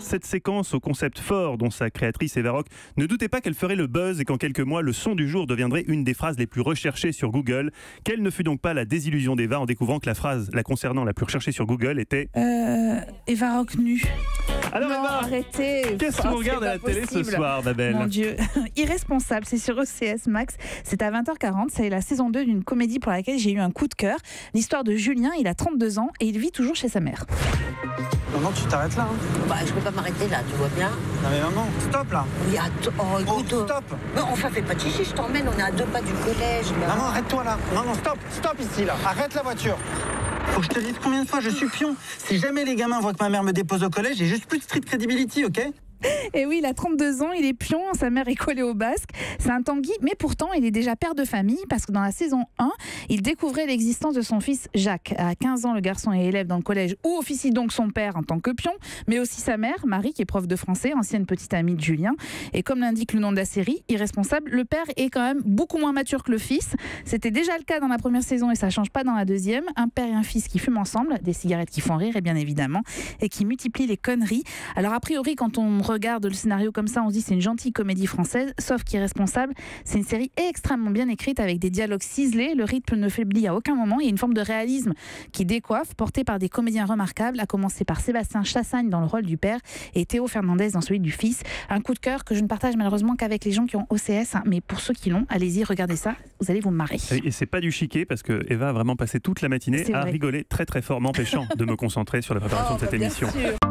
Cette séquence au concept fort dont sa créatrice Eva Rock ne doutait pas qu'elle ferait le buzz et qu'en quelques mois, le son du jour deviendrait une des phrases les plus recherchées sur Google. Quelle ne fut donc pas la désillusion d'Eva en découvrant que la phrase la concernant la plus recherchée sur Google était Eva Rock nue. Alors Non, Eva, arrêtez. qu'est-ce qu'on regarde à la télé ce soir, Babel? Mon Dieu. Irresponsable, c'est sur OCS Max. C'est à 20h40. C'est la saison 2 d'une comédie pour laquelle j'ai eu un coup de cœur. L'histoire de Julien, il a 32 ans et il vit toujours chez sa mère. Maman, tu t'arrêtes là, hein? Bah, je peux pas m'arrêter là, tu vois bien. Non mais maman, stop là. Oui, oh, écoute. Stop. Non, enfin, fais pas de chichi, je t'emmène, on est à 2 pas du collège. Là. Maman, arrête-toi là. Non, stop ici là. Arrête la voiture. Faut que je te dise combien de fois je suis pion. Si jamais les gamins voient que ma mère me dépose au collège, j'ai juste plus de street credibility, ok? Et oui, il a 32 ans, il est pion, sa mère est collée au basque. C'est un Tanguy, mais pourtant, il est déjà père de famille parce que dans la saison 1, il découvrait l'existence de son fils Jacques. À 15 ans, le garçon est élève dans le collège où officie donc son père en tant que pion, mais aussi sa mère, Marie, qui est prof de français, ancienne petite amie de Julien. Et comme l'indique le nom de la série, Irresponsable, le père est quand même beaucoup moins mature que le fils. C'était déjà le cas dans la première saison et ça change pas dans la deuxième. Un père et un fils qui fument ensemble, des cigarettes qui font rire, et bien évidemment, et qui multiplient les conneries. Alors a priori, quand on regarde le scénario comme ça, on se dit c'est une gentille comédie française, sauf qu'Irresponsable, c'est une série extrêmement bien écrite avec des dialogues ciselés, le rythme ne faiblit à aucun moment, il y a une forme de réalisme qui décoiffe, porté par des comédiens remarquables, à commencer par Sébastien Chassagne dans le rôle du père et Théo Fernandez dans celui du fils. Un coup de cœur que je ne partage malheureusement qu'avec les gens qui ont OCS, hein, mais pour ceux qui l'ont, allez-y, regardez ça, vous allez vous marrer. Et c'est pas du chiquet parce que Eva a vraiment passé toute la matinée à rigoler très très fort, m'empêchant de me concentrer sur la préparation de cette émission. Bien sûr.